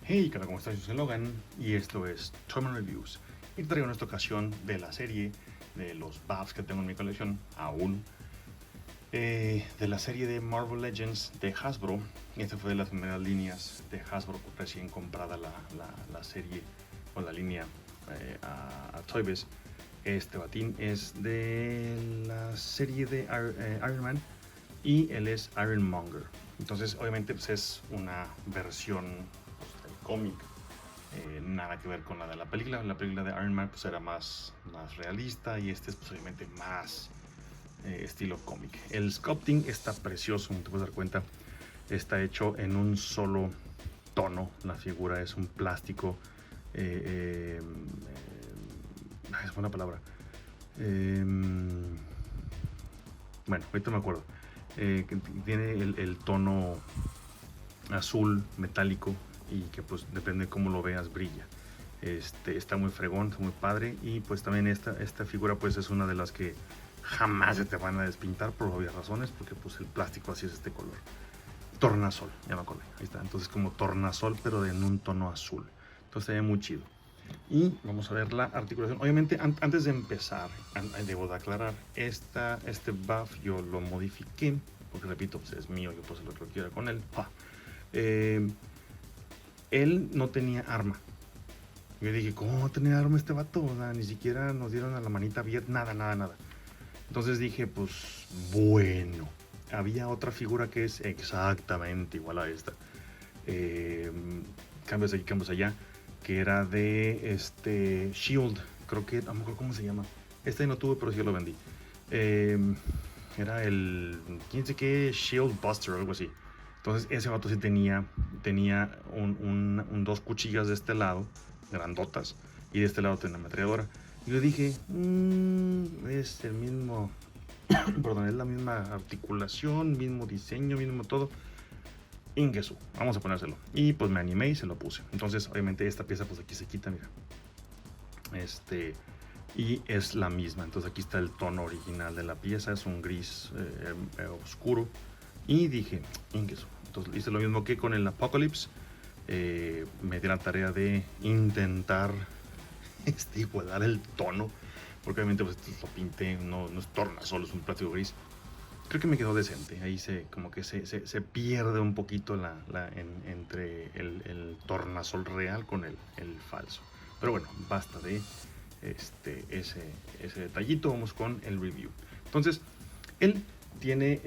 Hey, ¿qué tal? ¿Cómo estás? Yo soy Logan y esto es Toyman Reviews. Y te traigo en esta ocasión de la serie de los buffs que tengo en mi colección, aún, de la serie de Marvel Legends de Hasbro. Esta fue de las primeras líneas de Hasbro recién comprada la serie o la línea a Toy Biz. Este batín es de la serie de Iron Man y él es Ironmonger. Entonces, obviamente, pues es una versión pues, del cómic. Nada que ver con la de la película. La película de Iron Man pues, era más realista y este es pues, obviamente más estilo cómic. El sculpting está precioso, como te puedes dar cuenta. Está hecho en un solo tono. La figura es un plástico. Es buena palabra. Bueno, ahorita me acuerdo. Que tiene el tono azul metálico y que pues depende de cómo lo veas brilla. Está muy fregón, está muy padre y pues también esta figura pues es una de las que jamás se te van a despintar por obvias razones porque pues el plástico así es este color. Tornasol, ya me acordé, ahí está. Entonces como tornasol pero en un tono azul. Entonces se ve muy chido. Y vamos a ver la articulación. Obviamente, antes de empezar, debo de aclarar, este buff yo lo modifiqué, porque repito, pues es mío, yo puedo hacer lo que quiera con él. Eh, él no tenía arma. Yo dije, ¿cómo no tenía arma este vato? O sea, ni siquiera nos dieron a la manita abierta, nada. Entonces dije, pues bueno, había otra figura que es exactamente igual a esta. Cambios aquí, cambios allá, que era de Shield, creo que, no me acuerdo cómo se llama. Este no tuve, pero sí lo vendí. Era el, quién sé qué, Shield Buster o algo así. Entonces ese vato sí tenía dos cuchillas de este lado, grandotas, y de este lado tenía una ametralladora. Y yo dije, es el mismo, perdón, es la misma articulación, mismo diseño, mismo todo. Ingesu, vamos a ponérselo. Y pues me animé y se lo puse. Entonces, obviamente, esta pieza, pues aquí se quita, mira. Y es la misma. Entonces, aquí está el tono original de la pieza. Es un gris oscuro. Y dije, Ingesu. Entonces, hice lo mismo que con el Apocalypse. Me di la tarea de intentar igualar el tono. Porque obviamente, pues lo pinté. No es tornasol, es un plástico gris. Creo que me quedó decente. Ahí como que se pierde un poquito entre tornasol real con el falso. Pero bueno, basta de ese detallito. Vamos con el review. Entonces, él tiene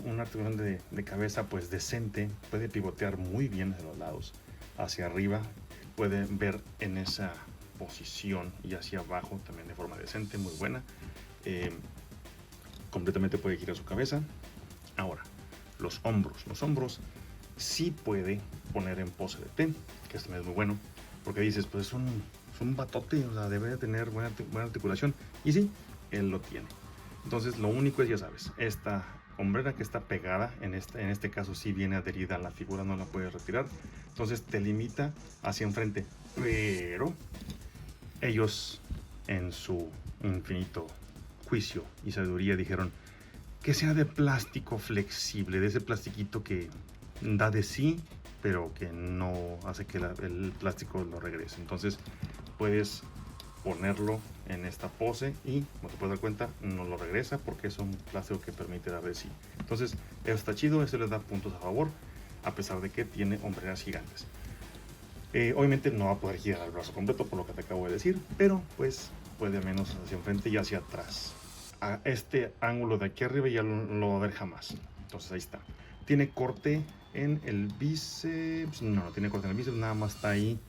una articulación de cabeza pues decente. Puede pivotear muy bien de los lados. Hacia arriba puede ver en esa posición y hacia abajo también de forma decente, muy buena. Completamente puede girar su cabeza. Ahora, los hombros sí puede poner en pose de T, que esto es muy bueno, porque dices, pues es un batote, o sea, debe de tener buena articulación, y sí, él lo tiene. Entonces, lo único es, ya sabes, esta hombrera que está pegada, en este caso sí viene adherida a la figura, no la puedes retirar, entonces te limita hacia enfrente, pero ellos en su infinito juicio y sabiduría dijeron que sea de plástico flexible, de ese plastiquito que da de sí, pero que no hace que el plástico lo regrese. Entonces puedes ponerlo en esta pose y, como te puedes dar cuenta, no lo regresa porque es un plástico que permite dar de sí. Entonces, eso está chido, eso les da puntos a favor, a pesar de que tiene hombreras gigantes. Obviamente no va a poder girar el brazo completo por lo que te acabo de decir, pero pues puede menos hacia enfrente y hacia atrás. A este ángulo de aquí arriba ya lo va a ver jamás. Entonces ahí está. Tiene corte en el bíceps. No tiene corte en el bíceps, nada más está ahí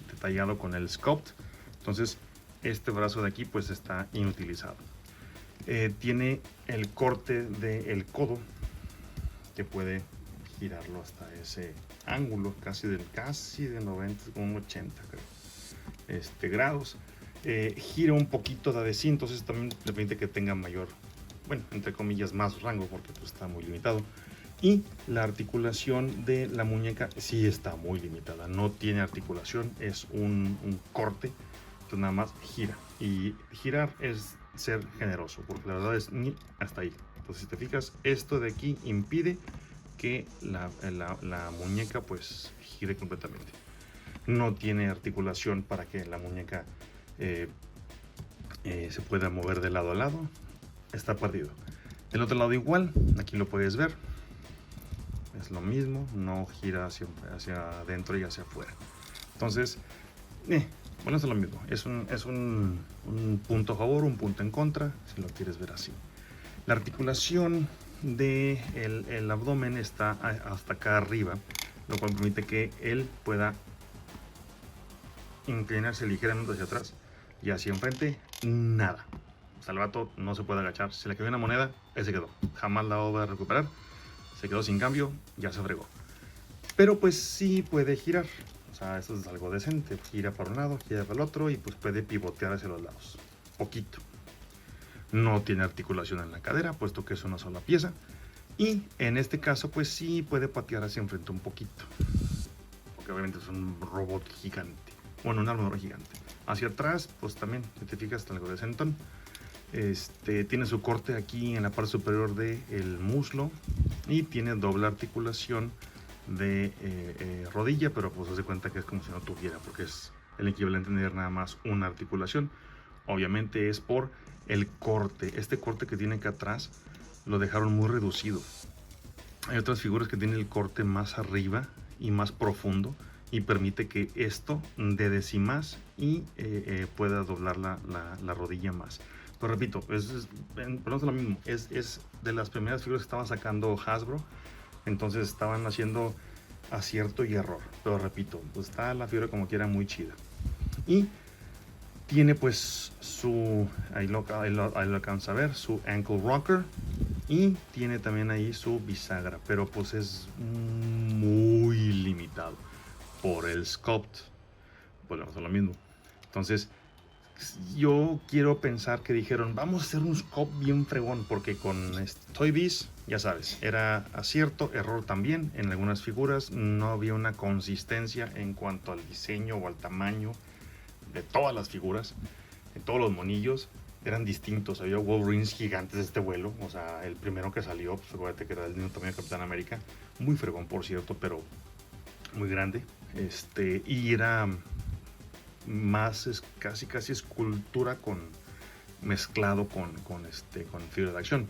detallado con el sculpt. Entonces este brazo de aquí pues está inutilizado. Tiene el corte del codo que puede girarlo hasta ese ángulo, casi de 90, como 80 creo, grados. Gira un poquito de sí, entonces también le permite que tenga mayor, bueno, entre comillas, más rango, porque pues, está muy limitado. Y la articulación de la muñeca sí está muy limitada, no tiene articulación, es un corte, entonces nada más gira. Y girar es ser generoso, porque la verdad es ni hasta ahí. Entonces, si te fijas, esto de aquí impide que la muñeca pues gire completamente. No tiene articulación para que la muñeca se pueda mover de lado a lado. Está partido. Del otro lado igual, aquí lo puedes ver. Es lo mismo, no gira hacia adentro y hacia afuera. Entonces, bueno, es lo mismo. Es un punto a favor, un punto en contra, si lo quieres ver así. La articulación del abdomen está hasta acá arriba, lo cual permite que él pueda inclinarse ligeramente hacia atrás y hacia enfrente, nada. O sea, el vato no se puede agachar. Si le quedó una moneda, él se quedó. Jamás la va a recuperar. Se quedó sin cambio, ya se fregó. Pero pues sí puede girar. O sea, eso es algo decente. Gira para un lado, gira para el otro y pues puede pivotear hacia los lados. Poquito. No tiene articulación en la cadera, puesto que es una sola pieza. Y en este caso, pues sí puede patear hacia enfrente un poquito. Porque obviamente es un robot gigante. Bueno, un armador gigante. Hacia atrás, pues también, si te fijas, está algo de sentón. Tiene su corte aquí en la parte superior del muslo. Y tiene doble articulación de rodilla, pero pues se cuenta que es como si no tuviera, porque es el equivalente a tener nada más una articulación. Obviamente es por el corte. Este corte que tiene acá atrás lo dejaron muy reducido. Hay otras figuras que tienen el corte más arriba y más profundo y permite que esto dé más y pueda doblar la rodilla más. Pero repito, pero no es lo mismo. Es de las primeras figuras que estaba sacando Hasbro. Entonces estaban haciendo acierto y error. Pero repito, pues está la figura como quiera muy chida. Y tiene pues ahí lo alcanza a ver, su ankle rocker. Y tiene también ahí su bisagra. Pero pues es muy limitado por el sculpt. Volvemos a lo mismo. Entonces yo quiero pensar que dijeron, vamos a hacer un sculpt bien fregón, porque con Toy Biz, ya sabes, era acierto, error también. En algunas figuras no había una consistencia en cuanto al diseño o al tamaño de todas las figuras. En todos los monillos eran distintos. Había Wolverines gigantes de este vuelo, o sea, el primero que salió, pues acuérdate que era del mismo tamaño de Capitán América, muy fregón por cierto, pero muy grande. Y era más casi escultura mezclado con figura de acción.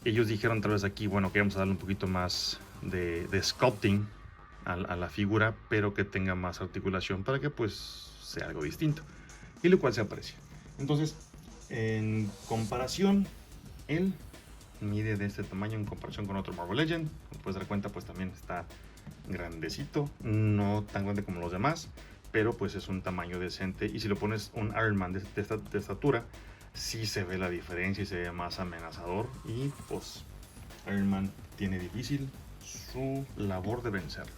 Ellos dijeron tal vez aquí, bueno, queremos darle un poquito más de sculpting a la figura, pero que tenga más articulación para que pues sea algo distinto, y lo cual se aprecia. Entonces, en comparación, él mide de este tamaño en comparación con otro Marvel Legend. Como puedes dar cuenta, pues también está grandecito, no tan grande como los demás, pero pues es un tamaño decente. Y si lo pones un Iron Man de estatura, sí se ve la diferencia y se ve más amenazador. Y pues Iron Man tiene difícil su labor de vencerlo.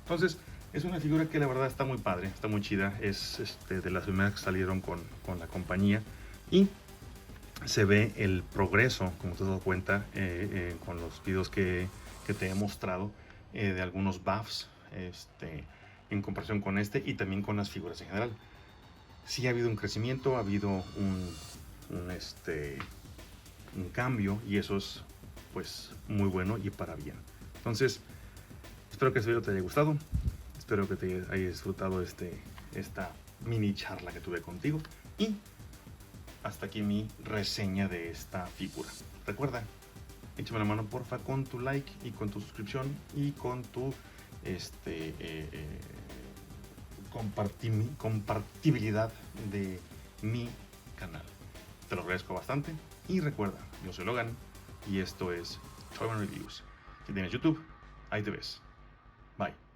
Entonces es una figura que la verdad está muy padre, está muy chida. Es de las primeras que salieron con la compañía. Y se ve el progreso, como te has dado cuenta, con los videos que te he mostrado, de algunos buffs en comparación con y también con las figuras en general. Sí ha habido un crecimiento, ha habido un cambio, y eso es pues muy bueno y para bien. Entonces espero que este video te haya gustado, espero que te haya disfrutado esta mini charla que tuve contigo, y hasta aquí mi reseña de esta figura. Recuerda, échame la mano porfa con tu like y con tu suscripción y con tu compartibilidad de mi canal. Te lo agradezco bastante. Y recuerda, yo soy Logan y esto es Toyman Reviews. Si tienes YouTube, ahí te ves. Bye.